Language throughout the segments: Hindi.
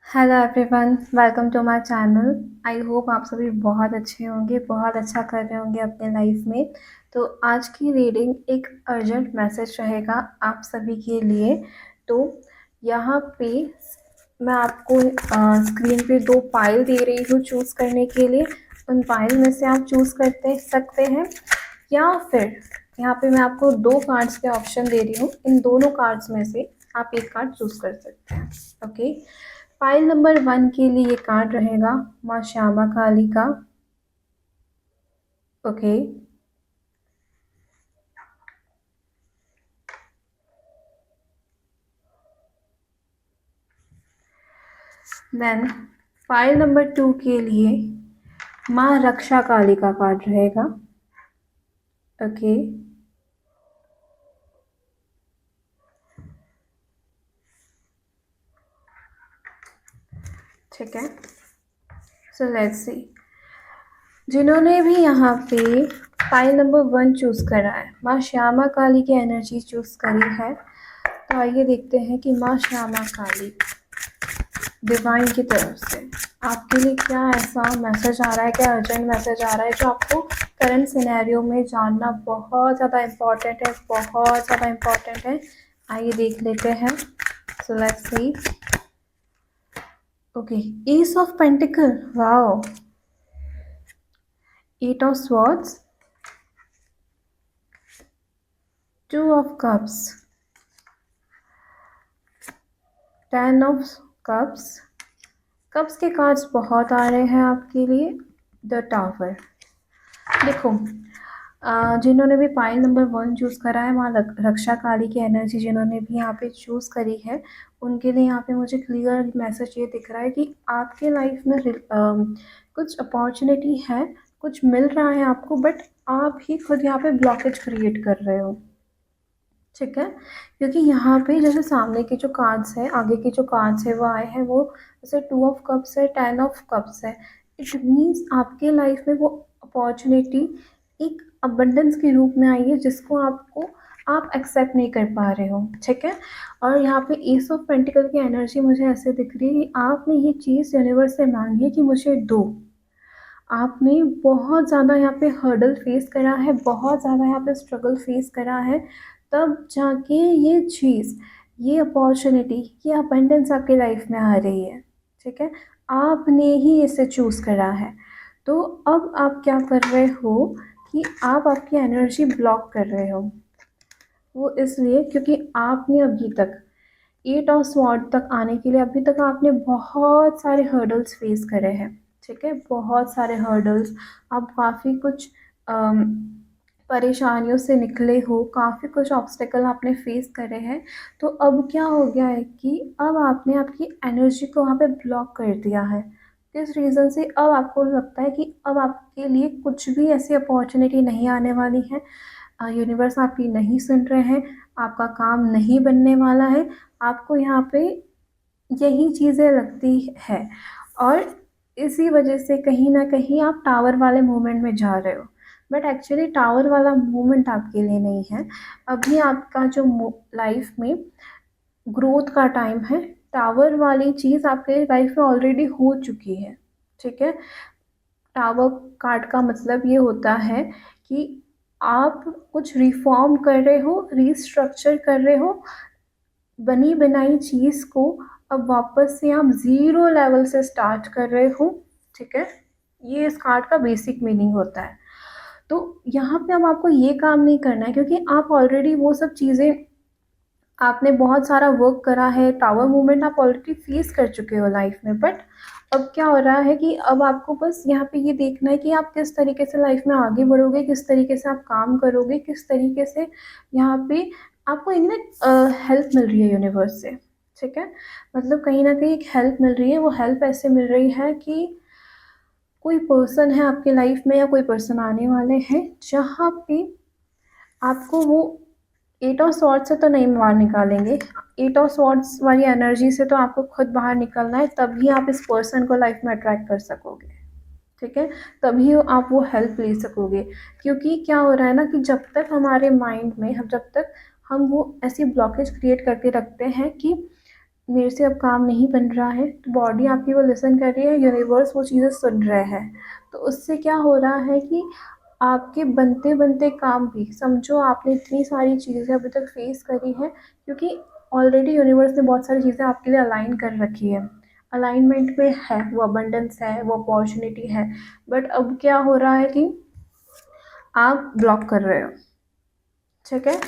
Hello everyone, welcome to my channel. I hope आप सभी बहुत अच्छे होंगे, बहुत अच्छा कर रहे होंगे अपने लाइफ में। तो आज की रीडिंग एक अर्जेंट मैसेज रहेगा आप सभी के लिए। तो यहाँ पे मैं आपको स्क्रीन पे दो पाइल दे रही हूँ चूज़ करने के लिए। उन पाइल में से आप चूज़ करते सकते हैं, या फिर यहाँ पे मैं आपको दो कार्ड्स के ऑप्शन दे रही हूँ। इन दोनों कार्ड्स में से आप एक कार्ड चूज़ कर सकते हैं। ओके, फाइल नंबर 1 के लिए ये कार्ड रहेगा माँ श्यामा काली का। ओके, देन फाइल नंबर 2 के लिए माँ रक्षा काली का कार्ड रहेगा। ओके, ठीक है। सो लेट्स सी, जिन्होंने भी यहाँ पे फाइल नंबर 1 चूज़ करा है, माँ श्यामा काली की एनर्जी चूज़ करी है। तो आइए देखते हैं कि माँ श्यामा काली डिवाइन की तरफ से आपके लिए क्या ऐसा मैसेज आ रहा है, क्या अर्जेंट मैसेज आ रहा है जो आपको करंट सिनेरियो में जानना बहुत ज़्यादा इम्पॉर्टेंट है, बहुत ज़्यादा इम्पॉर्टेंट है। आइए देख लेते हैं। So let's see. Okay, ace of pentacle, wow, eight of swords, two of cups, ten of cups. Cups के कार्ड्स बहुत आ रहे हैं आपके लिए। The tower. देखो, जिन्होंने भी फाइल नंबर 1 चूज़ करा है, वहाँ रक्षा काली की एनर्जी जिन्होंने भी यहाँ पे चूज़ करी है, उनके लिए यहाँ पे मुझे क्लियर मैसेज ये दिख रहा है कि आपके लाइफ में कुछ अपॉर्चुनिटी है, कुछ मिल रहा है आपको, बट आप ही खुद यहाँ पे ब्लॉकेज क्रिएट कर रहे हो। ठीक है, क्योंकि यहाँ पे जैसे सामने के जो कार्ड्स हैं, आगे के जो कार्ड्स है वो आए हैं, वो जैसे टू ऑफ कप्स है, टेन ऑफ कप्स है। इट मीन्स आपके लाइफ में वो अपॉर्चुनिटी एक अबंडेंस के रूप में आई है जिसको आप एक्सेप्ट नहीं कर पा रहे हो। ठीक है, और यहाँ पे एस ऑफ पेंटिकल की एनर्जी मुझे ऐसे दिख रही है कि आपने ये चीज़ यूनिवर्स से मांगी है कि मुझे दो। आपने बहुत ज़्यादा यहाँ पे हर्डल फेस करा है, बहुत ज़्यादा यहाँ पे स्ट्रगल फेस करा है, तब जाके ये चीज़, ये अपॉर्चुनिटी, ये अबंडेंस आपके लाइफ में आ रही है। ठीक है, आपने ही इसे चूज़ करा है। तो अब आप क्या कर रहे हो कि आप आपकी एनर्जी ब्लॉक कर रहे हो। वो इसलिए क्योंकि आपने अभी तक एट ऑफ स्वॉर्ड तक आने के लिए अभी तक आपने बहुत सारे हर्डल्स फेस करे हैं। ठीक है, बहुत सारे हर्डल्स। आप काफ़ी कुछ अम, परेशानियों से निकले हो, काफ़ी कुछ ऑब्स्टेकल आपने फेस करे हैं। तो अब क्या हो गया है कि अब आपने आपकी एनर्जी को वहाँ पे ब्लॉक कर दिया है। किस रीज़न से अब आपको लगता है कि अब आपके लिए कुछ भी ऐसी अपॉर्चुनिटी नहीं आने वाली है, यूनिवर्स आपकी नहीं सुन रहे हैं, आपका काम नहीं बनने वाला है। आपको यहाँ पे यही चीज़ें लगती है, और इसी वजह से कहीं ना कहीं आप टावर वाले मूवमेंट में जा रहे हो। बट एक्चुअली टावर वाला मूवमेंट आपके लिए नहीं है। अभी आपका जो लाइफ में ग्रोथ का टाइम है, टावर वाली चीज़ आपके लाइफ में ऑलरेडी हो चुकी है। ठीक है, टावर कार्ड का मतलब ये होता है कि आप कुछ रिफॉर्म कर रहे हो, रीस्ट्रक्चर कर रहे हो, बनी बनाई चीज़ को अब वापस से आप ज़ीरो लेवल से स्टार्ट कर रहे हो। ठीक है, ये इस कार्ड का बेसिक मीनिंग होता है। तो यहाँ पे अब आपको ये काम नहीं करना है, क्योंकि आप ऑलरेडी वो सब चीज़ें, आपने बहुत सारा वर्क करा है, टावर मूवमेंट आप ऑलरेडी फेस कर चुके हो लाइफ में। बट अब क्या हो रहा है कि अब आपको बस यहाँ पे ये देखना है कि आप किस तरीके से लाइफ में आगे बढ़ोगे, किस तरीके से आप काम करोगे, किस तरीके से यहाँ पे आपको एक ना हेल्प मिल रही है यूनिवर्स से। ठीक है, मतलब कहीं ना कहीं एक हेल्प मिल रही है। वो हेल्प ऐसे मिल रही है कि कोई पर्सन है आपके लाइफ में, या कोई पर्सन आने वाले हैं जहाँ पे आपको वो एट ऑफ स्वॉर्ड्स से तो नहीं बाहर निकालेंगे। एट ऑफ स्वॉर्ड्स वाली एनर्जी से तो आपको खुद बाहर निकलना है, तभी आप इस पर्सन को लाइफ में अट्रैक्ट कर सकोगे। ठीक है, तभी आप वो हेल्प ले सकोगे। क्योंकि क्या हो रहा है ना कि जब तक हमारे माइंड में, हम जब तक हम वो ऐसी ब्लॉकेज क्रिएट करके रखते हैं कि मेरे से अब काम नहीं बन रहा है, तो बॉडी आपकी वो लिसन कर रही है, यूनिवर्स वो चीज़ें सुन रहा है। तो उससे क्या हो रहा है कि आपके बनते-बनते काम भी, समझो आपने इतनी सारी चीज़ें अभी तक फेस करी हैं, क्योंकि ऑलरेडी यूनिवर्स ने बहुत सारी चीज़ें आपके लिए अलाइन कर रखी है। अलाइनमेंट में है, वो अबंडेंस है, वो अपॉर्च्युनिटी है, बट अब क्या हो रहा है कि आप ब्लॉक कर रहे हो, ठीक है?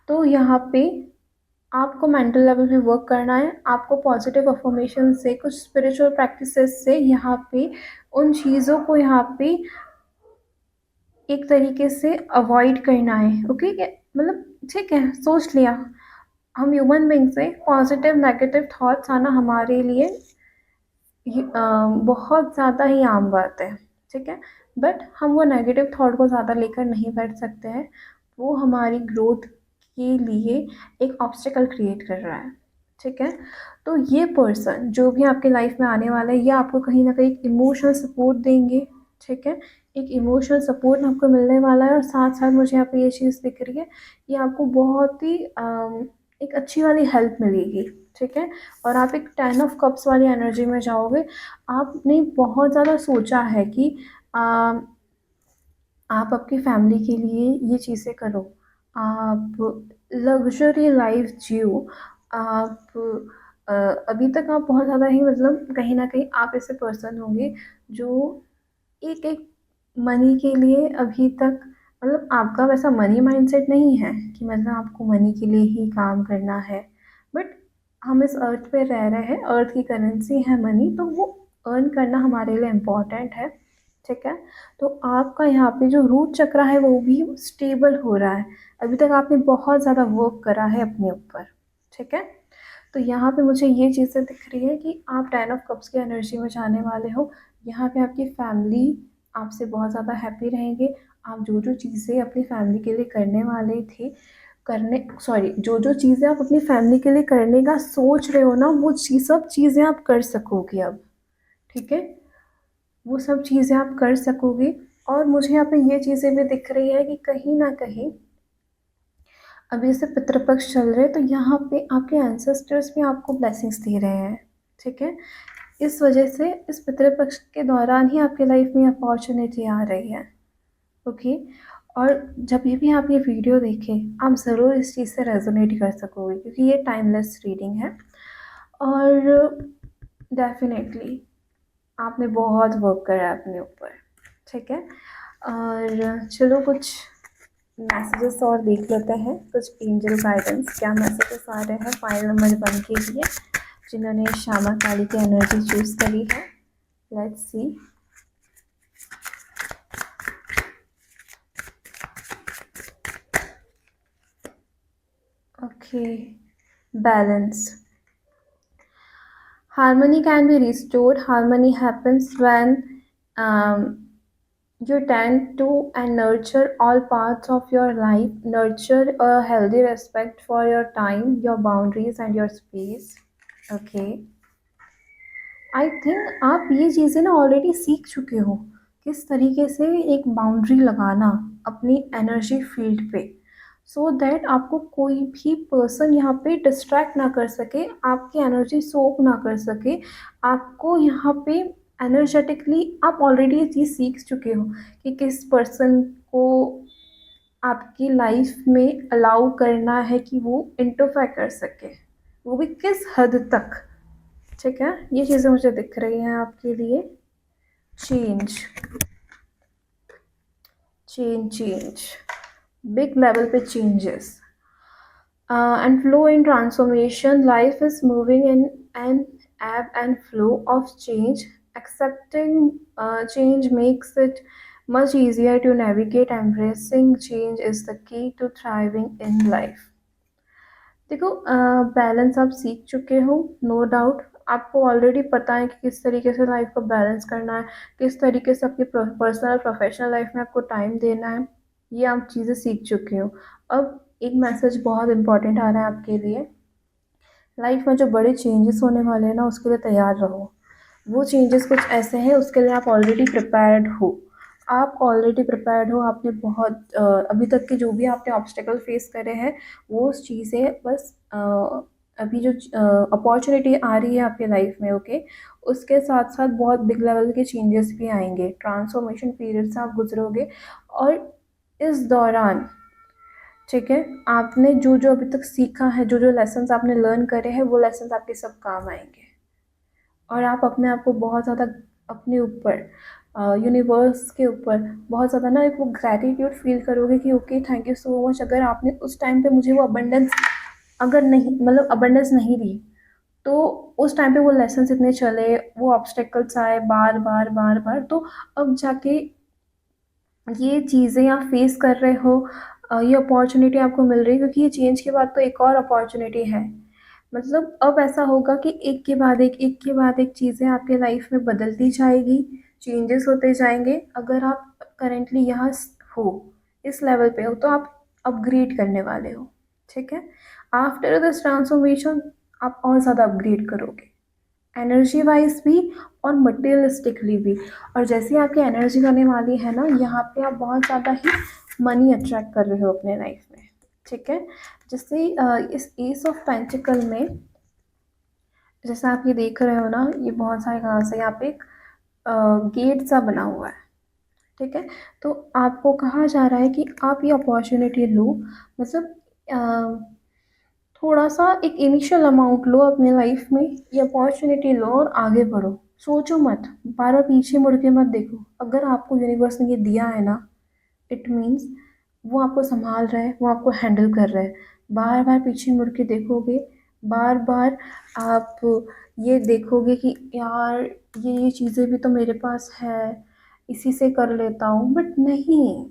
तो यहाँ पे आपको मेंटल लेवल पे वर्क करना है, आपको पॉजिटिव अफर्मेशन से, कुछ स्पिरिचुअल प्रैक्टिसेस से यहाँ पे उन चीज़ों को यहाँ पे एक तरीके से अवॉइड करना है, ओके? मतलब ठीक है, सोच लिया, हम ह्यूमन बीइंग्स हैं, पॉजिटिव नेगेटिव थॉट्स आना हमारे लिए बहुत ज़्यादा ही आम बात है, ठीक है? बट हम वो नेगेटिव थॉट को ज़्यादा लेकर नहीं बैठ सकते हैं, वो हमारी ग्रोथ के लिए एक ऑब्स्टिकल क्रिएट कर रहा है, ठीक है? तो ये पर्सन जो भी आपके लाइफ में आने वाला है, ये आपको कहीं न कहीं इमोशनल सपोर्ट देंगे, ठीक है? एक इमोशनल सपोर्ट आपको मिलने वाला है, और साथ-साथ मुझे यहाँ पे ये चीज़ दिख रही है, ये आपको बहुत ही एक अच्छी वाली हेल्प मिलेगी, ठीक है? और आप एक 10 ऑफ कप्स वाली एनर्जी में जाओगे। आपने बहुत ज़्यादा सोचा है कि अ, आप आपकी फैमिली के लिए ये चीज़ें करो, आप लग्ज़री लाइफ़ जियो, आप अभी तक आप बहुत ज़्यादा ही, मतलब कहीं न कहीं आप ऐसे पर्सन होंगे जो एक-एक मनी के लिए अभी तक, मतलब आपका वैसा मनी माइंडसेट नहीं है कि मतलब आपको मनी के लिए ही काम करना है। बट हम इस अर्थ पे रह रहे हैं, अर्थ की करेंसी है मनी, तो वो अर्न करना हमारे लिए इम्पोर्टेंट है, ठीक है? तो आपका यहाँ पे जो रूट चक्र है वो भी स्टेबल हो रहा है। अभी तक आपने बहुत ज़्यादा वर्क करा है अपने ऊपर, ठीक है? तो यहाँ पे मुझे ये चीज़ें दिख रही है कि आप 10 ऑफ कप्स की एनर्जी में जाने वाले हो। यहाँ पे आपकी फैमिली आपसे बहुत ज़्यादा हैप्पी रहेंगे। आप जो-जो चीज़ें अपनी फैमिली के लिए करने वाले थे, करने सॉरी जो-जो चीज़ें आप अपनी फैमिली के लिए करने का सोच रहे हो ना, वो सब चीज़ें आप कर सकोगे अब, ठीक है? वो सब चीज़ें आप कर सकोगे, और मुझे यहाँ पे ये चीज़ें भी दिख रही है कि कहीं न कहीं अभी जैसे पितृपक्ष चल रहे हैं, तो यहाँ पे आपके एंसेस्टर्स भी आपको ब्लेसिंग्स दे रहे हैं, ठीक है? इस वजह से इस पितृपक्ष के दौरान ही आपकी लाइफ में अपॉर्च्युनिटी आ रही है, ओके? और जब भी आप ये वीडियो देखें, आप ज़रूर इस चीज़ से रेज़ोनेट कर सकोगे, क्योंकि ये टाइमलेस रीडिंग है, और डेफ़िनेटली आपने बहुत वर्क करा है अपने ऊपर, ठीक है? और चलो कुछ मैसेजेस और देख लेते हैं, कुछ एंजल गाइडेंस क्या मैसेजेस आ रहे हैं फाइल नंबर 1 के लिए, जिन्होंने श्यामा काली की एनर्जी चूज़ करी है। Let's see. Okay, balance. Harmony can be restored. Harmony happens when um, you tend to and nurture all parts of your life, nurture a healthy respect for your time, your boundaries and your space. Okay, I think आप ये चीज़ें ना ऑलरेडी सीख चुके हो, किस तरीके से एक बाउंड्री लगाना अपनी एनर्जी फील्ड पे, सो दैट आपको कोई भी पर्सन यहाँ पे डिस्ट्रैक्ट ना कर सके, आपकी एनर्जी सोक ना कर सके, आपको यहाँ पे एनर्जेटिकली आप ऑलरेडी ये चीज़ सीख चुके हो कि किस पर्सन को आपकी लाइफ में अलाउ करना है कि वो इंटरफेयर कर सके, वो भी किस हद तक, ठीक है? ये चीज़ें मुझे दिख रही हैं आपके लिए। चेंज, चेंज, बिग लेवल पे changes, and flow in transformation. Life is moving in an ebb and flow of change. Accepting change makes it much easier to navigate. Embracing change is the key to thriving in life. देखो, बैलेंस आप सीख चुके हो, नो डाउट। आपको ऑलरेडी पता है कि किस तरीके से लाइफ को बैलेंस करना है, किस तरीके से आपकी पर्सनल प्रोफेशनल लाइफ में आपको टाइम देना है, ये आप चीज़ें सीख चुके हो। अब एक मैसेज बहुत इंपॉर्टेंट आ रहा है आपके लिए, लाइफ में जो बड़े चेंजेस होने वाले हैं ना, उसके लिए तैयार रहो। वो चेंजेस कुछ ऐसे हैं, उसके लिए आप ऑलरेडी प्रिपेयर्ड हो, आप ऑलरेडी प्रिपेयर्ड हो। आपने बहुत अभी तक के जो भी आपने ऑब्स्टेकल फेस करे हैं, वो चीज़ें बस अभी जो अपॉर्चुनिटी आ रही है आपके लाइफ में, ओके, उसके साथ साथ बहुत बिग लेवल के चेंजेस भी आएंगे, ट्रांसफॉर्मेशन पीरियड से आप गुजरोगे। और इस दौरान, ठीक है, आपने जो जो अभी तक सीखा है, जो जो लेसन्स आपने लर्न करे हैं, वो लेसन्स आपके सब काम आएंगे। और आप अपने आप को बहुत ज़्यादा अपने ऊपर, यूनिवर्स के ऊपर बहुत ज़्यादा ना एक वो ग्रैटिट्यूड फील करोगे कि okay, thank you so much, अगर आपने उस टाइम पे मुझे वो अबंडेंस, अगर नहीं मतलब अबंडेंस नहीं दी, तो उस टाइम पे वो लेसन्स इतने चले, वो ऑब्स्टेकल्स आए बार बार बार बार, तो अब जाके ये चीज़ें आप फेस कर रहे हो, ये अपॉर्चुनिटी आपको मिल रही है, क्योंकि ये चेंज के बाद तो एक और अपॉर्चुनिटी है। मतलब अब ऐसा होगा कि एक के बाद एक चीज़ें आपके लाइफ में बदलती जाएगी, चेंजेस होते जाएंगे। अगर आप करेंटली यहाँ हो, इस लेवल पे हो, तो आप अपग्रेड करने वाले हो, ठीक है। आफ्टर दिस ट्रांसफॉर्मेशन आप और ज़्यादा अपग्रेड करोगे, एनर्जी वाइज भी और मटेरियलिस्टिकली भी। और जैसे आपकी एनर्जी बनने वाली है ना, यहाँ पे आप बहुत ज़्यादा ही मनी अट्रैक्ट कर रहे हो अपने लाइफ में, ठीक है। जैसे इस एस ऑफ पेंटिकल में, जैसा आप ये देख रहे हो ना, ये बहुत सारे घास है, यहाँ पे एक गेट सा बना हुआ है, ठीक है। तो आपको कहा जा रहा है कि आप ये अपॉर्चुनिटी लो, मतलब थोड़ा सा एक इनिशियल अमाउंट लो अपने लाइफ में, ये अपॉर्चुनिटी लो और आगे बढ़ो। सोचो मत, बार बार पीछे मुड़ के मत देखो। अगर आपको यूनिवर्स ने ये दिया है ना, इट मीन्स वो आपको संभाल रहा है, वो आपको हैंडल कर रहा है। बार बार पीछे मुड़ के देखोगे, बार बार आप ये देखोगे कि यार ये चीज़ें भी तो मेरे पास है, इसी से कर लेता हूँ, बट नहीं,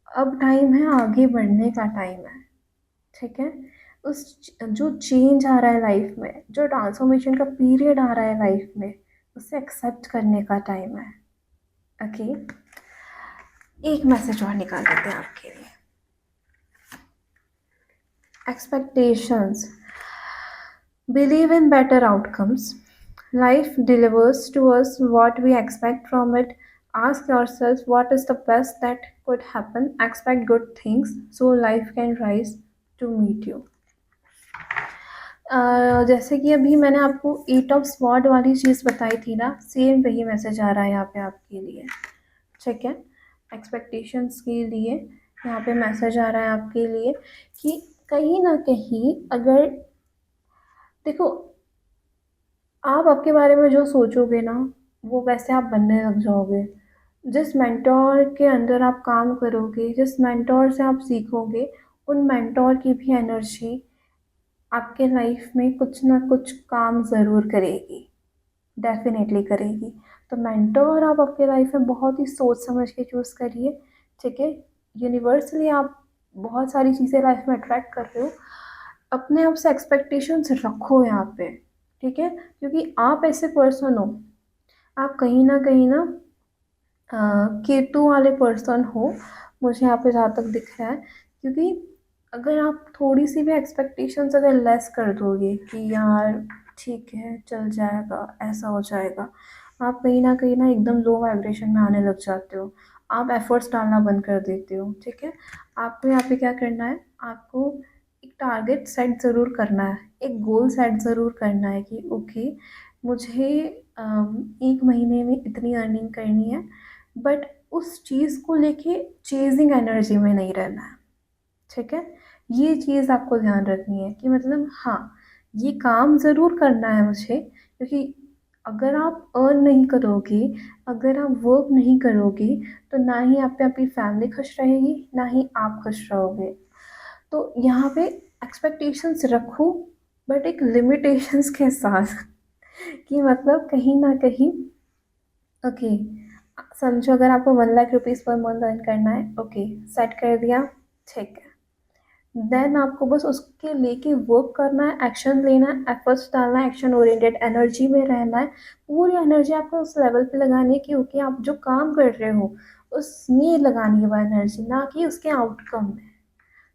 अब टाइम है आगे बढ़ने का, टाइम है, ठीक है। उस जो चेंज आ रहा है लाइफ में, जो ट्रांसफॉर्मेशन का पीरियड आ रहा है लाइफ में, उसे एक्सेप्ट करने का टाइम है, ओके। एक मैसेज और निकाल देते हैं आपके लिए। Expectations, believe in better outcomes, life delivers to us what we expect from it. Ask yourself what is the best that could happen. Expect good things so life can rise to meet you. जैसे कि अभी मैंने आपको एट ऑफ स्वॉर्ड वाली चीज़ बताई थी ना, सेम वही मैसेज आ रहा है यहाँ पे आपके लिए, ठीक है। एक्सपेक्टेशंस के लिए यहाँ पे मैसेज आ रहा है आपके लिए कि कहीं ना कहीं, अगर देखो, आप आपके बारे में जो सोचोगे ना, वो वैसे आप बनने लग जाओगे। जिस मेंटोर के अंदर आप काम करोगे, जिस मेंटोर से आप सीखोगे, उन मेंटोर की भी एनर्जी आपके लाइफ में कुछ ना कुछ काम ज़रूर करेगी, डेफिनेटली करेगी। तो मेंटोर आप आपके लाइफ में बहुत ही सोच समझ के चूज़ करिए, ठीक है। यूनिवर्सली आप बहुत सारी चीज़ें लाइफ में अट्रैक्ट कर रहे हो, अपने आप से एक्सपेक्टेशंस रखो यहाँ पे, ठीक है, क्योंकि आप ऐसे पर्सन हो, आप कहीं ना केतु वाले पर्सन हो, मुझे यहाँ पे जहाँ तक दिख रहा है। क्योंकि अगर आप थोड़ी सी भी एक्सपेक्टेशंस अगर लेस कर दोगे कि यार ठीक है चल जाएगा, ऐसा हो जाएगा, आप कहीं ना एकदम लो वाइब्रेशन में आने लग जाते हो, आप एफर्ट्स डालना बंद कर देते हो, ठीक है। आपको यहाँ पे क्या करना है, आपको एक टारगेट सेट ज़रूर करना है, एक गोल सेट ज़रूर करना है कि ओके, मुझे एक महीने में इतनी अर्निंग करनी है, बट उस चीज़ को लेके चेजिंग एनर्जी में नहीं रहना है, ठीक है। ये चीज़ आपको ध्यान रखनी है कि मतलब हाँ, ये काम ज़रूर करना है मुझे, क्योंकि अगर आप अर्न नहीं करोगे, अगर आप वर्क नहीं करोगे, तो ना ही आप पे आपकी फैमिली खुश रहेगी, ना ही आप खुश रहोगे। तो यहाँ पे एक्सपेक्टेशंस रखो, बट एक लिमिटेशंस के साथ कि मतलब कहीं ना कहीं, ओके, समझो अगर आपको 1 lakh rupees per month earn करना है, ओके, सेट कर दिया, ठीक है। देन आपको बस उसके लेके वर्क करना है, एक्शन लेना है, एफर्ट्स डालना है, एक्शन ओरिएंटेड एनर्जी में रहना है। पूरी एनर्जी आपको उस लेवल पे लगानी है कि ओके, आप जो काम कर रहे हो उसमें लगानी है वो एनर्जी, ना कि उसके आउटकम में।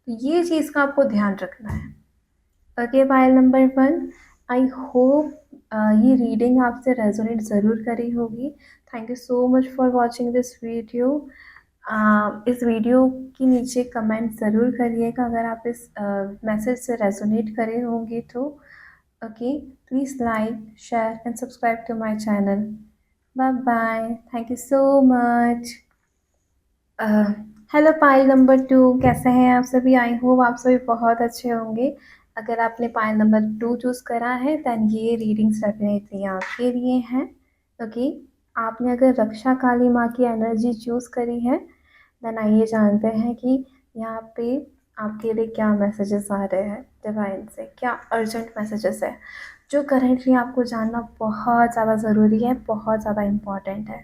तो ये चीज़ का आपको ध्यान रखना है, okay. File number 1, I hope ये रीडिंग आपसे रेजोनेट ज़रूर करी होगी। Thank you so much for watching this video. इस वीडियो के नीचे कमेंट ज़रूर करिएगा अगर आप इस मैसेज से रेजोनेट करे होंगे तो। Okay, please like, share, and subscribe to my channel. Bye bye. Thank you so much. Hello pile number 2, कैसे हैं आप सभी? आई होप आप सभी बहुत अच्छे होंगे। अगर आपने पाइल नंबर 2 चूज़ करा है दैन ये रीडिंग्स डेफिनेटली आपके लिए हैं। ओके, आपने अगर रक्षा काली माँ की एनर्जी चूज़ करी है देन आइए जानते हैं कि यहाँ पे आपके लिए क्या मैसेजेस आ रहे हैं डिवाइन से, क्या अर्जेंट मैसेजेस है जो करेंटली आपको जानना बहुत ज़्यादा ज़रूरी है, बहुत ज़्यादा इम्पॉर्टेंट है।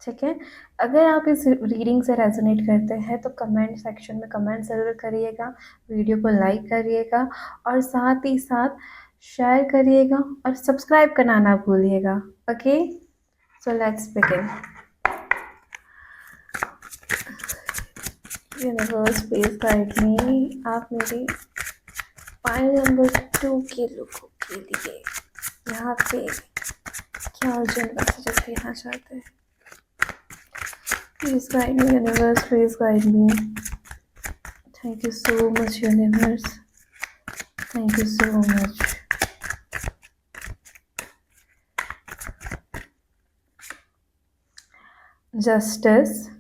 ठीक है, अगर आप इस रीडिंग से रेजोनेट करते हैं तो कमेंट सेक्शन में कमेंट ज़रूर करिएगा, वीडियो को लाइक करिएगा और साथ ही साथ शेयर करिएगा और सब्सक्राइब करना ना भूलिएगा। Okay, so let's begin. Universe please guide me, आप मेरे पाइल नंबर 2 के लोगों के लिए यहाँ पे क्या अर्जेंट मैसेजेस देना चाहते हैं। Please guide me, universe. Please guide me. Thank you so much, universe. Thank you so much. Justice.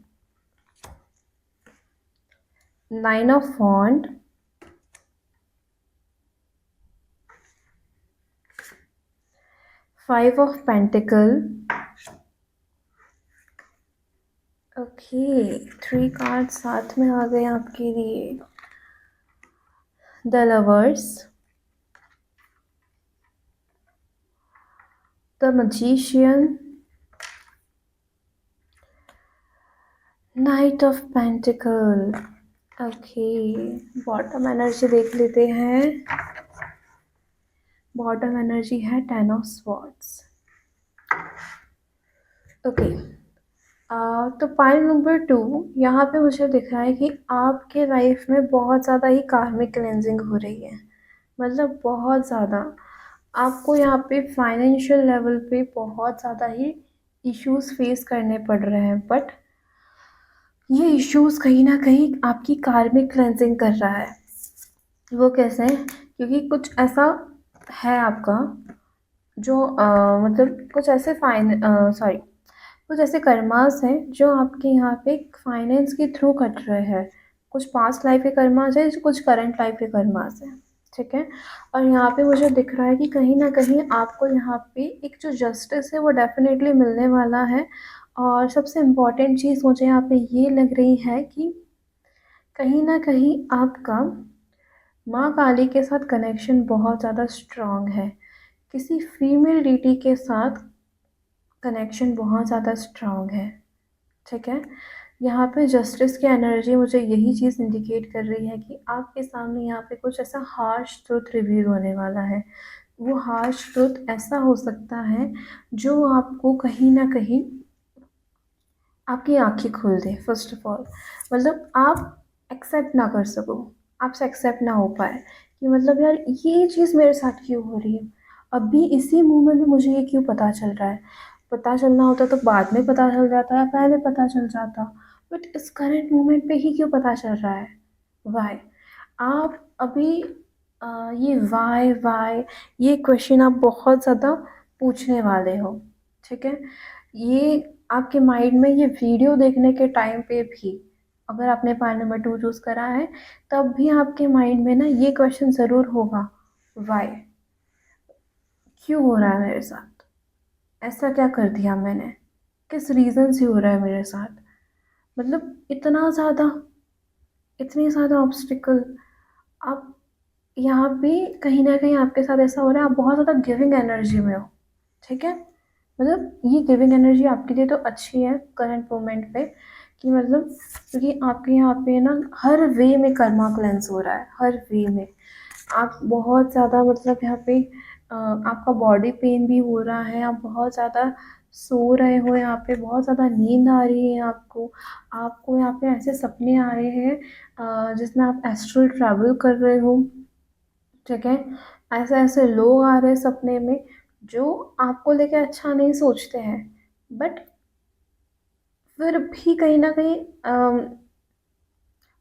9 of Wands. 5 of Pentacles. Okay, 3 card साथ में आ गए आपके लिए। The lovers, the magician, night of pentacle. Okay, bottom energy देख लेते हैं। बॉटम एनर्जी है 10 ऑफ स्वॉर्ड्स। ओके, तो पाइल नंबर 2 यहाँ पे मुझे दिख रहा है कि आपके लाइफ में बहुत ज़्यादा ही कार्मिक क्लेंजिंग हो रही है, मतलब बहुत ज़्यादा। आपको यहाँ पे फाइनेंशियल लेवल पे बहुत ज़्यादा ही इश्यूज फेस करने पड़ रहे हैं, बट ये इश्यूज कहीं ना कहीं आपकी कार्मिक क्लेंजिंग कर रहा है। वो कैसे? क्योंकि कुछ ऐसा है आपका जो मतलब कुछ ऐसे कुछ ऐसे कर्मास हैं जो आपके यहाँ पे फाइनेंस के थ्रू कट रहे हैं। कुछ पास्ट लाइफ के कर्मास है, कुछ करंट लाइफ के कर्मास है। ठीक है, और यहाँ पे मुझे दिख रहा है कि कहीं ना कहीं आपको यहाँ पे एक जो जस्टिस है वो डेफिनेटली मिलने वाला है। और सबसे इम्पॉर्टेंट चीज़ मुझे यहाँ पे ये लग रही है कि कहीं ना कहीं आपका माँ काली के साथ कनेक्शन बहुत ज़्यादा स्ट्रांग है। किसी फीमेल डीटी के साथ कनेक्शन बहुत ज़्यादा स्ट्रांग है। ठीक है, यहाँ पे जस्टिस की एनर्जी मुझे यही चीज़ इंडिकेट कर रही है कि आपके सामने यहाँ पे कुछ ऐसा हार्श ट्रुथ रिवील होने वाला है। वो हार्श ट्रुथ ऐसा हो सकता है जो आपको कहीं ना कहीं आपकी आंखें खोल दे। फर्स्ट ऑफ ऑल मतलब आप एक्सेप्ट ना कर सको, आपसे एक्सेप्ट ना हो पाए कि मतलब यार ये चीज़ मेरे साथ क्यों हो रही है, अभी इसी मोमेंट में मुझे ये क्यों पता चल रहा है। पता चलना होता तो बाद में पता चल जाता या पहले पता चल जाता, बट इस करंट मोमेंट पे ही क्यों पता चल रहा है। वाई? आप अभी ये वाई ये क्वेश्चन आप बहुत ज़्यादा पूछने वाले हो। ठीक है, ये आपके माइंड में ये वीडियो देखने के टाइम पे भी, अगर आपने पार्ट नंबर 2 चूज़ करा है तब भी आपके माइंड में ना ये क्वेश्चन ज़रूर होगा, वाई? क्यों हो रहा है मेरे साथ? ऐसा क्या कर दिया मैंने? किस रीज़न से हो रहा है मेरे साथ? मतलब इतने ज़्यादा ऑब्स्टिकल। आप यहाँ पे कहीं ना कहीं आपके साथ ऐसा हो रहा है, आप बहुत ज़्यादा गिविंग एनर्जी में हो। ठीक है, मतलब ये गिविंग एनर्जी आपके लिए तो अच्छी है करंट मोमेंट पे, कि मतलब क्योंकि आपके यहाँ पे ना हर वे में कर्मा क्लेंस हो रहा है, हर वे में। आप बहुत ज़्यादा मतलब यहाँ पे आपका बॉडी पेन भी हो रहा है, आप बहुत ज़्यादा सो रहे हो, यहाँ पे बहुत ज़्यादा नींद आ रही है आपको। आपको यहाँ पे ऐसे सपने आ रहे हैं जिसमें आप एस्ट्रल ट्रैवल कर रहे हो। ठीक है, ऐसे ऐसे लोग आ रहे हैं सपने में जो आपको लेके अच्छा नहीं सोचते हैं, बट फिर भी कहीं ना कहीं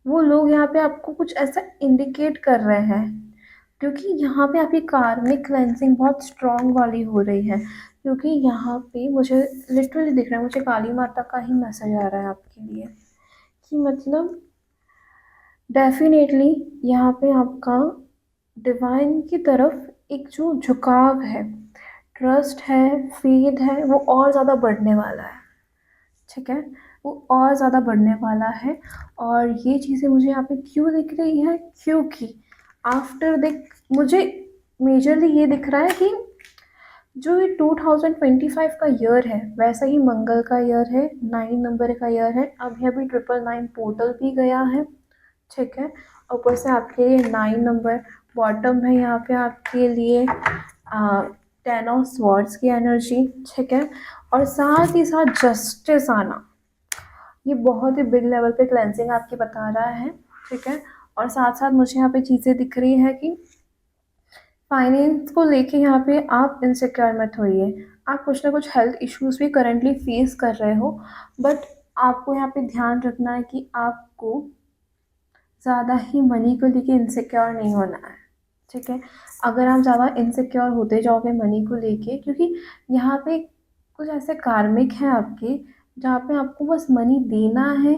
वो लोग यहाँ पे आपको कुछ ऐसा इंडिकेट कर रहे हैं। क्योंकि यहाँ पे आपकी कार्मिक क्लेंजिंग बहुत स्ट्रॉन्ग वाली हो रही है, क्योंकि यहाँ पे मुझे लिटरली दिख रहा है, मुझे काली माता का ही मैसेज आ रहा है आपके लिए कि मतलब डेफिनेटली यहाँ पे आपका डिवाइन की तरफ एक जो झुकाव है, ट्रस्ट है, फेथ है, वो और ज़्यादा बढ़ने वाला है। ठीक है, वो और ज़्यादा बढ़ने वाला है। और ये चीज़ें मुझे यहाँ पे क्यों दिख रही है, क्योंकि आफ्टर देख मुझे मेजरली ये दिख रहा है कि जो ये 2025 का ईयर है वैसा ही मंगल का ईयर है, 9 नंबर का ईयर है, अभी अभी 999 पोर्टल भी गया है। ठीक है, ऊपर से आपके लिए 9 नंबर बॉटम है, यहाँ पे आपके लिए 10 ऑफ स्वॉर्ड्स की एनर्जी। ठीक है, और साथ ही साथ जस्टिस आना, ये बहुत ही बिग लेवल पे क्लेंजिंग आपकी बता रहा है। ठीक है, और साथ साथ मुझे यहाँ पे चीज़ें दिख रही है कि फाइनेंस को लेके यहाँ पे आप इनसिक्योर मत होइए। आप कुछ ना कुछ हेल्थ इश्यूज भी करेंटली फेस कर रहे हो, बट आपको यहाँ पे ध्यान रखना है कि आपको ज़्यादा ही मनी को लेके इनसिक्योर नहीं होना है। ठीक है, अगर आप ज़्यादा इनसिक्योर होते जाओगे मनी को लेके, क्योंकि यहाँ पे कुछ ऐसे कार्मिक हैं आपके जहाँ पे आपको बस मनी देना है,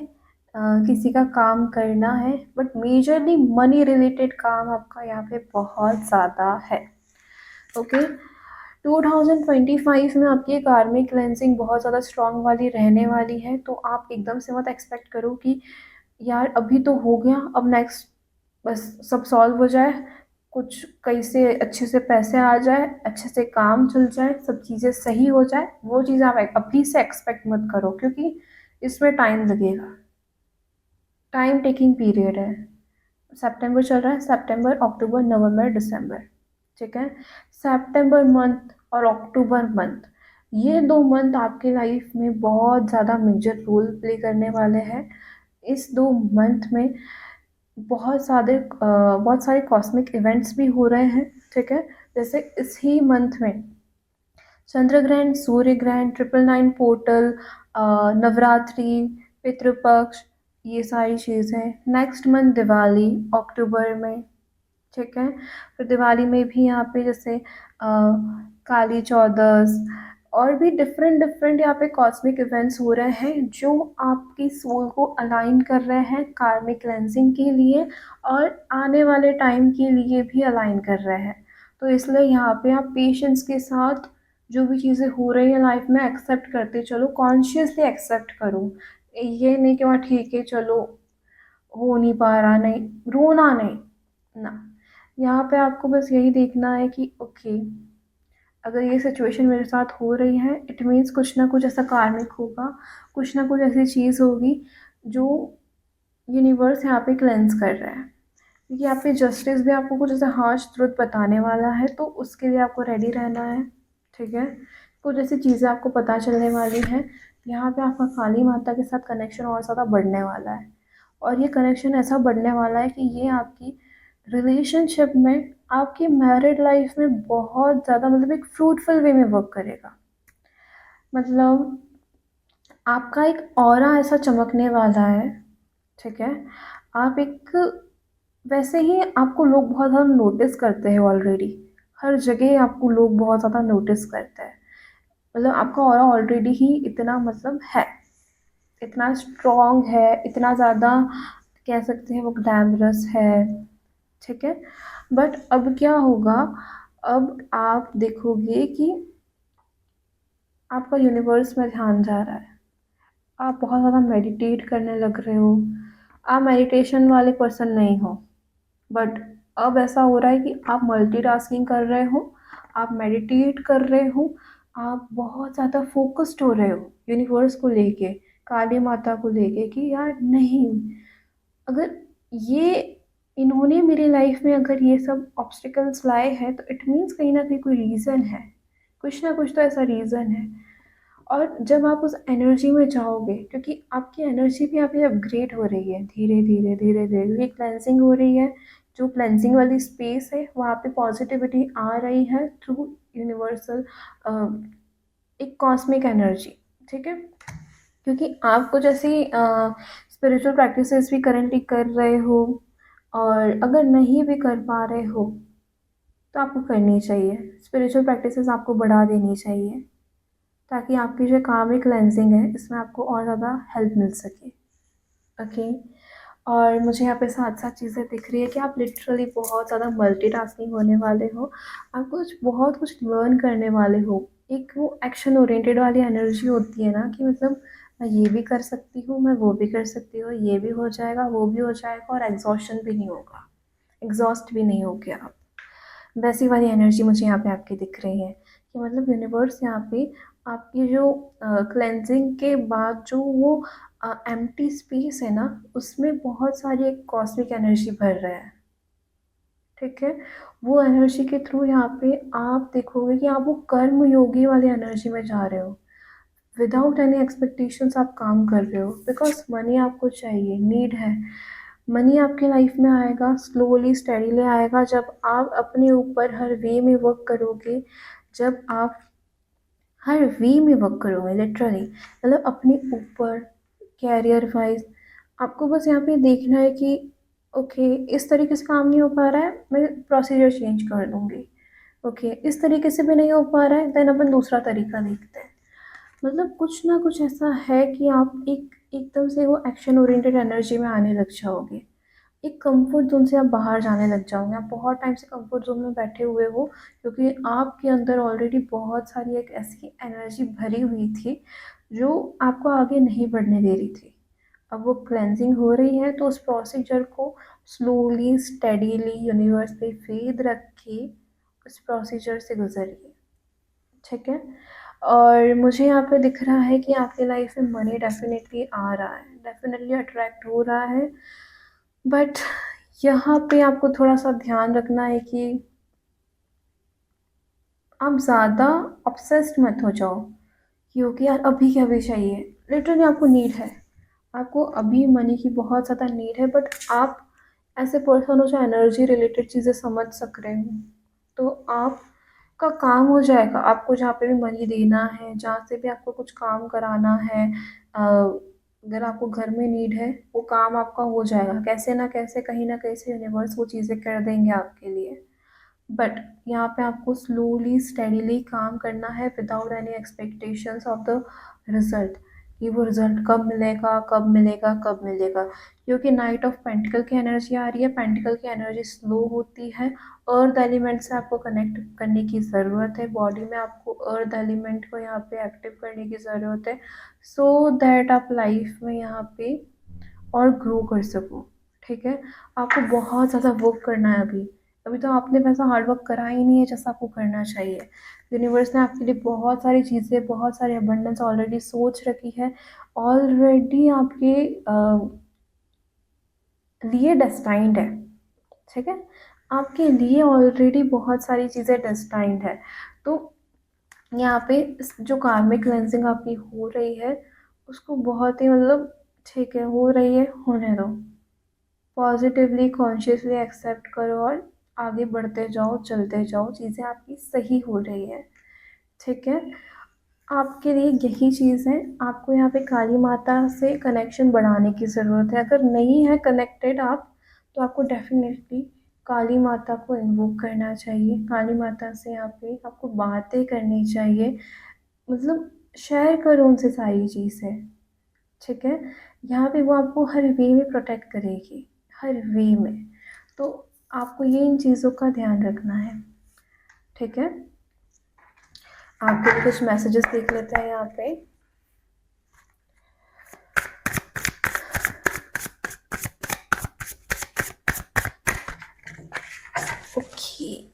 किसी का काम करना है, बट मेजरली मनी रिलेटेड काम आपका यहाँ पे बहुत ज़्यादा है। ओके, 2025 में आपकी कार्मिक क्लेंजिंग बहुत ज़्यादा स्ट्रॉन्ग वाली रहने वाली है, तो आप एकदम से मत एक्सपेक्ट करो कि यार अभी तो हो गया, अब नेक्स्ट बस सब सॉल्व हो जाए, कुछ कैसे अच्छे से पैसे आ जाए, अच्छे से काम चल जाए, सब चीज़ें सही हो जाए। वो चीज़ आप अभी से एक्सपेक्ट मत करो, क्योंकि इसमें टाइम लगेगा, टाइम टेकिंग पीरियड है। सितंबर चल रहा है, सितंबर, अक्टूबर, नवंबर, दिसंबर। ठीक है, सितंबर मंथ और अक्टूबर मंथ, ये 2 मंथ आपके लाइफ में बहुत ज़्यादा मेजर रोल प्ले करने वाले हैं। इस 2 मंथ में बहुत सारे कॉस्मिक इवेंट्स भी हो रहे हैं। ठीक है, जैसे इस ही मंथ में चंद्र ग्रहण, सूर्य ग्रहण, 999 पोर्टल, नवरात्रि, पितृपक्ष, ये सारी चीज़ें। नेक्स्ट मंथ दिवाली अक्टूबर में। ठीक है, फिर दिवाली में भी यहाँ पे जैसे काली चौदस और भी डिफरेंट डिफरेंट यहाँ पे कॉस्मिक इवेंट्स हो रहे हैं जो आपकी सोल को अलाइन कर रहे हैं कार्मिक क्लेंजिंग के लिए, और आने वाले टाइम के लिए भी अलाइन कर रहे हैं। तो इसलिए यहाँ पे आप पेशेंस के साथ जो भी चीज़ें हो रही है लाइफ में एक्सेप्ट करते चलो, कॉन्शियसली एक्सेप्ट करो। ये नहीं कि वहाँ ठीक है चलो हो नहीं पा रहा, नहीं रोना नहीं ना। यहाँ पे आपको बस यही देखना है कि ओके, अगर ये सिचुएशन मेरे साथ हो रही है, इट मीन्स कुछ ना कुछ ऐसा कार्मिक होगा, कुछ ना कुछ ऐसी चीज़ होगी जो यूनिवर्स यहाँ पे क्लेंस कर रहा है। क्योंकि यहाँ पे जस्टिस भी आपको कुछ ऐसा हार्श ट्रुथ बताने वाला है, तो उसके लिए आपको रेडी रहना है। ठीक है, कुछ ऐसी चीज़ें आपको पता चलने वाली हैं। यहाँ पे आपका काली माता के साथ कनेक्शन और ज़्यादा बढ़ने वाला है, और ये कनेक्शन ऐसा बढ़ने वाला है कि ये आपकी रिलेशनशिप में, आपकी मैरिड लाइफ में बहुत ज़्यादा मतलब एक फ्रूटफुल वे में वर्क करेगा। मतलब आपका एक ऑरा ऐसा चमकने वाला है। ठीक है, आप एक वैसे ही आपको लोग बहुत ज़्यादा नोटिस करते हैं ऑलरेडी, हर जगह आपको लोग बहुत ज़्यादा नोटिस करते हैं। मतलब आपका ऑरा ऑलरेडी ही इतना मतलब है, इतना स्ट्रॉन्ग है, इतना ज़्यादा कह सकते हैं वो ग्लैमरस है। ठीक है, बट अब क्या होगा, अब आप देखोगे कि आपका यूनिवर्स में ध्यान जा रहा है, आप बहुत ज़्यादा मेडिटेट करने लग रहे हो। आप मेडिटेशन वाले पर्सन नहीं हो, बट अब ऐसा हो रहा है कि आप मल्टीटास्किंग कर रहे हो, आप मेडिटेट कर रहे हो, आप बहुत ज़्यादा फोकस्ड हो रहे हो यूनिवर्स को लेके, काली माता को लेके कि यार नहीं, अगर ये इन्होंने मेरी लाइफ में अगर ये सब ऑब्स्टिकल्स लाए हैं तो इट मीन्स कहीं ना कहीं कोई रीज़न है, कुछ ना कुछ तो ऐसा रीज़न है। और जब आप उस एनर्जी में जाओगे, क्योंकि आपकी एनर्जी भी अभी अपग्रेड हो रही है धीरे धीरे धीरे धीरे, ये क्लेंसिंग हो रही है, जो क्लेंसिंग वाली स्पेस है वहाँ पे पॉजिटिविटी आ रही है थ्रू यूनिवर्सल एक कॉस्मिक एनर्जी। ठीक है, क्योंकि आप कुछ ऐसी स्पिरिचुअल प्रैक्टिसेस भी करेंटली कर रहे हो, और अगर नहीं भी कर पा रहे हो तो आपको करनी चाहिए। स्पिरिचुअल प्रैक्टिसेस आपको बढ़ा देनी चाहिए ताकि आपकी जो कार्मिक क्लेंजिंग है इसमें आपको और ज़्यादा हेल्प मिल सके। ओके। और मुझे यहाँ पे साथ साथ चीज़ें दिख रही है कि आप लिटरली बहुत ज़्यादा मल्टीटास्किंग होने वाले हो। आप बहुत कुछ लर्न करने वाले हो। एक वो एक्शन ओरिएंटेड वाली एनर्जी होती है ना कि मतलब मैं ये भी कर सकती हूँ, मैं वो भी कर सकती हूँ, ये भी हो जाएगा, वो भी हो जाएगा, और एग्जॉशन भी नहीं होगा, एग्जॉस्ट भी नहीं होगे आप। वैसी वाली एनर्जी मुझे यहाँ पे आपकी दिख रही है कि मतलब यूनिवर्स यहाँ पे आपकी जो क्लेंजिंग के बाद जो वो एम्प्टी स्पेस है ना, उसमें बहुत सारी एक कॉस्मिक एनर्जी भर रहा है। ठीक है। वो एनर्जी के थ्रू यहाँ पे आप देखोगे कि आप वो कर्म योगी वाली एनर्जी में जा रहे हो। विदाउट एनी एक्सपेक्टेशंस आप काम कर रहे हो बिकॉज मनी आपको चाहिए, नीड है। मनी आपके लाइफ में आएगा, स्लोली स्टेडीली आएगा जब आप अपने ऊपर हर वे में वर्क करोगे। जब आप हर वे में वर्क करोगे लिटरली, मतलब अपने ऊपर कैरियर वाइज। आपको बस यहाँ पे देखना है कि ओके इस तरीके से काम नहीं हो पा रहा है, मैं प्रोसीजर चेंज कर दूँगी। ओके इस तरीके से भी नहीं हो पा रहा है, देन अपन दूसरा तरीका देखते हैं। मतलब कुछ ना कुछ ऐसा है कि आप एकदम से वो एक्शन ओरिएंटेड एनर्जी में आने लग जाओगे। एक कंफर्ट जोन से आप बाहर जाने लग जाओगे। आप बहुत टाइम से कंफर्ट जोन में बैठे हुए हो क्योंकि आपके अंदर ऑलरेडी बहुत सारी एक ऐसी एनर्जी भरी हुई थी जो आपको आगे नहीं बढ़ने दे रही थी। अब वो क्लेंजिंग हो रही है तो उस प्रोसीजर को स्लोली स्टेडीली यूनिवर्स पे फेथ रख के उस प्रोसीजर से गुजरिए। ठीक है। और मुझे यहाँ पे दिख रहा है कि आपकी लाइफ में मनी डेफिनेटली आ रहा है, डेफिनेटली अट्रैक्ट हो रहा है। बट यहाँ पे आपको थोड़ा सा ध्यान रखना है कि आप ज़्यादा ऑब्सेस्ड मत हो जाओ क्योंकि यार अभी के अभी चाहिए। लिटरली आपको नीड है, आपको अभी मनी की बहुत ज़्यादा नीड है। बट आप ऐसे पर्सन हो जो एनर्जी रिलेटेड चीज़ें समझ सक रहे हो, तो आपका काम हो जाएगा। आपको जहाँ पे भी मनी देना है, जहाँ से भी आपको कुछ काम कराना है, अगर आपको घर में नीड है, वो काम आपका हो जाएगा कैसे ना कैसे, कहीं ना कहीं से यूनिवर्स वो चीज़ें कर देंगे आपके लिए। बट यहाँ पे आपको स्लोली स्टेडीली काम करना है without any expectations of the result कि वो रिजल्ट कब मिलेगा, कब मिलेगा, कब मिलेगा। क्योंकि नाइट ऑफ पेंटिकल की एनर्जी आ रही है, पेंटिकल की एनर्जी स्लो होती है। अर्थ एलिमेंट से आपको कनेक्ट करने की ज़रूरत है, बॉडी में आपको अर्थ एलिमेंट को यहाँ पे एक्टिव करने की ज़रूरत है सो दैट आप लाइफ में यहाँ पे और ग्रो कर सको। ठीक है। आपको बहुत ज़्यादा वर्क करना है अभी। अभी तो आपने वैसा हार्ड वर्क करा ही नहीं है जैसा आपको करना चाहिए। यूनिवर्स ने आपके लिए बहुत सारी चीज़ें, बहुत सारी अबंडेंस ऑलरेडी सोच रखी है, ऑलरेडी आपके लिए डेस्टाइंड है। ठीक है। आपके लिए ऑलरेडी बहुत सारी चीज़ें डेस्टाइंड है। तो यहाँ पे जो कार्मिक क्लेंजिंग आपकी हो रही है उसको बहुत ही मतलब ठीक है हो रही है, होने दो। पॉजिटिवली कॉन्शियसली एक्सेप्ट करो और आगे बढ़ते जाओ, चलते जाओ, चीज़ें आपकी सही हो रही है। ठीक है। आपके लिए यही चीज़ है, आपको यहाँ पे काली माता से कनेक्शन बढ़ाने की ज़रूरत है। अगर नहीं है कनेक्टेड आप, तो आपको डेफिनेटली काली माता को इन्वोक करना चाहिए। काली माता से यहाँ पे आपको बातें करनी चाहिए, मतलब शेयर करो उनसे सारी चीज़ें। ठीक है। यहाँ पे वो आपको हर वे में प्रोटेक्ट करेगी, हर वे में। तो आपको ये इन चीज़ों का ध्यान रखना है। ठीक है। आपके लिए कुछ मैसेजेस देख लेते हैं यहाँ पे। Okay.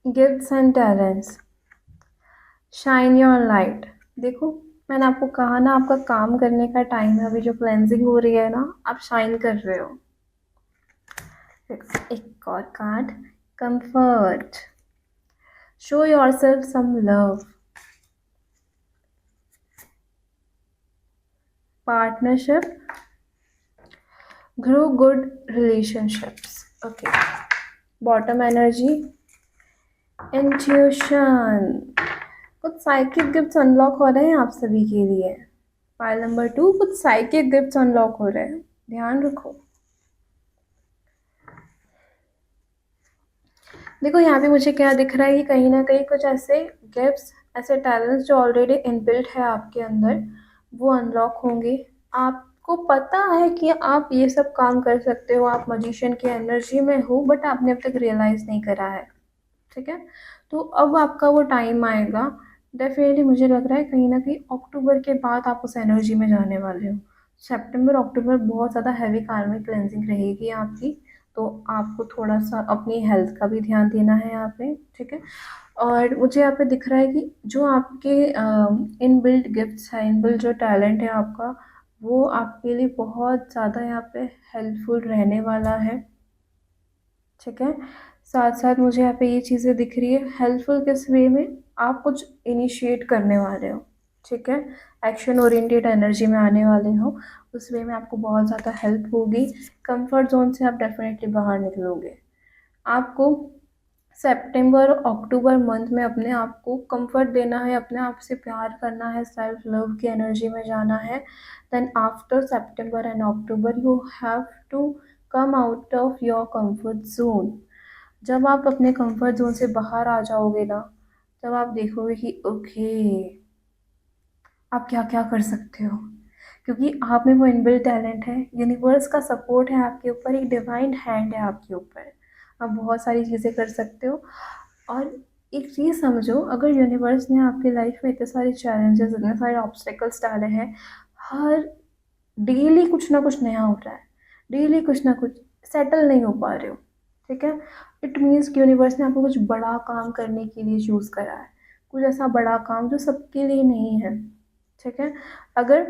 Gifts and talents, shine your light. देखो मैंने आपको कहा ना, आपका काम करने का टाइम है। अभी जो क्लेंजिंग हो रही है ना, आप शाइन कर रहे हो। एक और card, comfort, show yourself some love. Partnership, grow good relationships. Okay, bottom energy, intuition. कुछ साइकिक गिफ्ट्स अनलॉक हो रहे हैं आप सभी के लिए। पाइल नंबर 2, कुछ साइकिक गिफ्ट्स अनलॉक हो रहे हैं, ध्यान रखो। देखो यहाँ पे मुझे क्या दिख रहा है कि कहीं ना कहीं कुछ ऐसे गिफ्ट्स, ऐसे टैलेंट्स जो ऑलरेडी इनबिल्ट है आपके अंदर, वो अनलॉक होंगे। आपको पता है कि आप ये सब काम कर सकते हो, आप मजिशियन की एनर्जी में हो, बट आपने अब तक रियलाइज़ नहीं करा है। ठीक है, तो अब आपका वो टाइम आएगा। डेफिनेटली मुझे लग रहा है कहीं ना कहीं अक्टूबर के बाद आप उस एनर्जी में जाने वाले हो। सितंबर अक्टूबर बहुत ज़्यादा हैवी कार्मिक क्लेंजिंग रहेगी आपकी, तो आपको थोड़ा सा अपनी हेल्थ का भी ध्यान देना है यहाँ पे। ठीक है, और मुझे यहाँ पे दिख रहा है कि जो आपके इनबिल्ट गिफ्ट्स हैं, इनबिल्ट जो टैलेंट है आपका, वो आपके लिए बहुत ज़्यादा यहाँ पे हेल्पफुल रहने वाला है। ठीक है, साथ साथ मुझे यहाँ पे ये चीज़ें दिख रही है, हेल्पफुल किस वे में, आप कुछ इनिशिएट करने वाले हो। ठीक है, एक्शन ओरिएंटेड एनर्जी में आने वाले हो, उस वे में आपको बहुत ज़्यादा हेल्प होगी। कंफर्ट जोन से आप डेफिनेटली बाहर निकलोगे। आपको सितंबर और अक्टूबर मंथ में अपने आप को कंफर्ट देना है, अपने आप से प्यार करना है, सेल्फ लव की एनर्जी में जाना है। Then after September and October you have to come out of your comfort zone. जब आप अपने कंफर्ट जोन से बाहर आ जाओगे ना, तब आप देखोगे कि ओके, आप क्या क्या कर सकते हो, क्योंकि आप में वो इनबिल्ट टैलेंट है, यूनिवर्स का सपोर्ट है आपके ऊपर, एक डिवाइन हैंड है आपके ऊपर, आप बहुत सारी चीज़ें कर सकते हो। और एक चीज़ समझो, अगर यूनिवर्स ने आपकी लाइफ में इतने सारे चैलेंजेस, इतने सारे ऑब्स्टेकल्स डाले हैं, हर डेली कुछ ना कुछ नया हो रहा है, डेली कुछ ना कुछ, सेटल नहीं हो पा रहे हो। ठीक है, इट मीन्स कि यूनिवर्स ने आपको कुछ बड़ा काम करने के लिए चूज़ करा है, कुछ ऐसा बड़ा काम जो सबके लिए नहीं है। ठीक है, अगर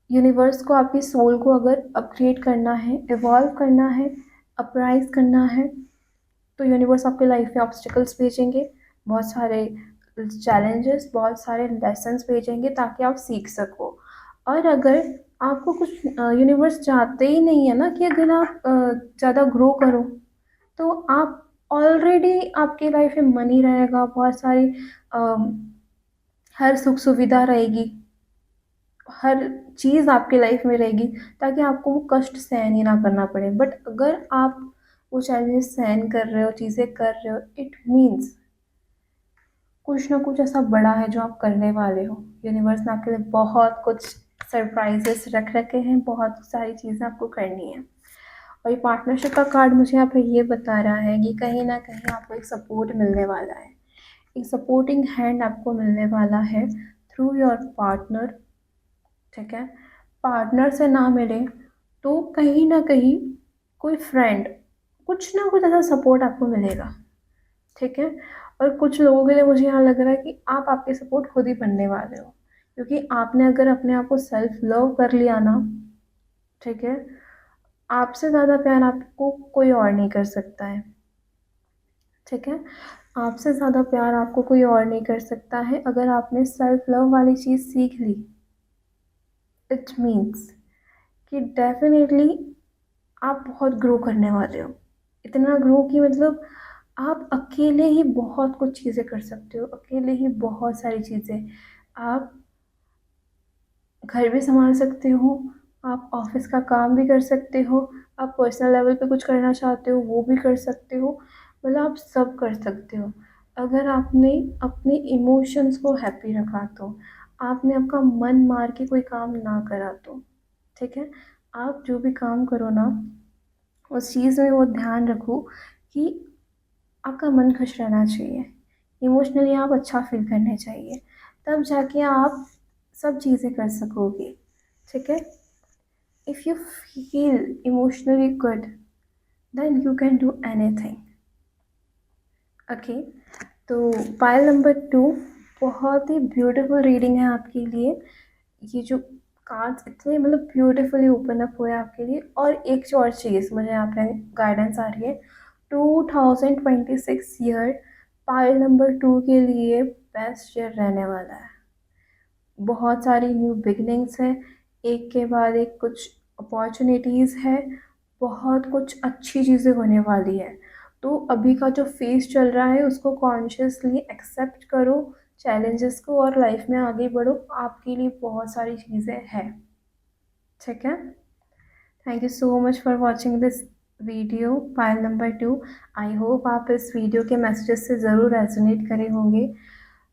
यूनिवर्स को, आपकी सोल को अगर अपग्रेड करना है, इवॉल्व करना है, अपराइज करना है, तो यूनिवर्स आपके लाइफ में ऑब्स्टिकल्स भेजेंगे, बहुत सारे चैलेंजेस, बहुत सारे लेसन्स भेजेंगे ताकि आप सीख सको। और अगर आपको कुछ यूनिवर्स चाहते ही नहीं है ना कि अगर आप ज़्यादा ग्रो करो, तो आप ऑलरेडी, आपकी लाइफ में मनी रहेगा, बहुत सारी हर सुख सुविधा रहेगी, हर चीज़ आपके लाइफ में रहेगी, ताकि आपको वो कष्ट सहन ही ना करना पड़े। बट अगर आप वो चैलेंजेस सहन कर रहे हो, चीज़ें कर रहे हो, इट मीन्स कुछ ना कुछ ऐसा बड़ा है जो आप करने वाले हो। यूनिवर्स ने आपके लिए बहुत कुछ सरप्राइजेस रख रखे हैं, बहुत सारी चीज़ें आपको करनी है। और ये पार्टनरशिप का कार्ड मुझे यहाँ पे ये बता रहा है कि कहीं ना कहीं आपको एक सपोर्ट मिलने वाला है, एक सपोर्टिंग हैंड आपको मिलने वाला है थ्रू योर पार्टनर। ठीक है, पार्टनर से ना मिले तो कहीं ना कहीं कोई फ्रेंड, कुछ ना कुछ ऐसा सपोर्ट आपको मिलेगा। ठीक है, और कुछ लोगों के लिए मुझे यहाँ लग रहा है कि आप आपके सपोर्ट खुद ही बनने वाले हो, क्योंकि आपने अगर अपने आप को सेल्फ लव कर लिया ना, ठीक है, आपसे ज़्यादा प्यार आपको कोई और नहीं कर सकता है। ठीक है, आपसे ज़्यादा प्यार आपको कोई और नहीं कर सकता है। अगर आपने सेल्फ लव वाली चीज़ सीख ली, इट मीन्स कि डेफिनेटली आप बहुत ग्रो करने वाले हो। इतना ग्रो कि मतलब आप अकेले ही बहुत कुछ चीज़ें कर सकते हो, अकेले ही बहुत सारी चीज़ें। आप घर भी संभाल सकते हो, आप ऑफ़िस का काम भी कर सकते हो, आप पर्सनल लेवल पे कुछ करना चाहते हो वो भी कर सकते हो, मतलब आप सब कर सकते हो। अगर आपने अपने इमोशंस को हैप्पी रखा तो, आपने आपका मन मार के कोई काम ना करा तो। ठीक है, आप जो भी काम करो ना, उस चीज़ में वो ध्यान रखो कि आपका मन खुश रहना चाहिए, इमोशनली आप अच्छा फ़ील करने चाहिए, तब जाके आप सब चीज़ें कर सकोगे। ठीक है, if you feel emotionally good, then you can do anything. Okay, तो पाइल नंबर 2 बहुत ही ब्यूटीफुल रीडिंग है आपके लिए। ये जो कार्ड्स इतने मतलब ब्यूटीफुली ओपन अप हुए आपके लिए। और एक और चीज़ मुझे यहाँ पे गाइडेंस आ रही है, 2026 ईयर पाइल नंबर 2 के लिए बेस्ट ईयर रहने वाला है। बहुत सारी न्यू बिगनिंग्स हैं, एक के बाद एक कुछ अपॉर्चुनिटीज़ है, बहुत कुछ अच्छी चीज़ें होने वाली है। तो अभी का जो फेज़ चल रहा है उसको कॉन्शियसली एक्सेप्ट करो, चैलेंजेस को, और लाइफ में आगे बढ़ो। आपके लिए बहुत सारी चीज़ें हैं, ठीक है? Thank you so much for watching this video pile number 2। I hope आप इस वीडियो के मैसेजेस से ज़रूर रेजोनेट करे होंगे।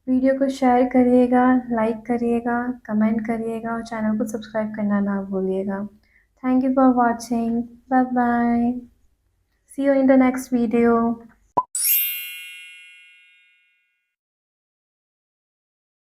वीडियो को शेयर करिएगा, लाइक करिएगा, कमेंट करिएगा और चैनल को सब्सक्राइब करना ना भूलिएगा। Thank you for watching. Bye bye. See you in the next video.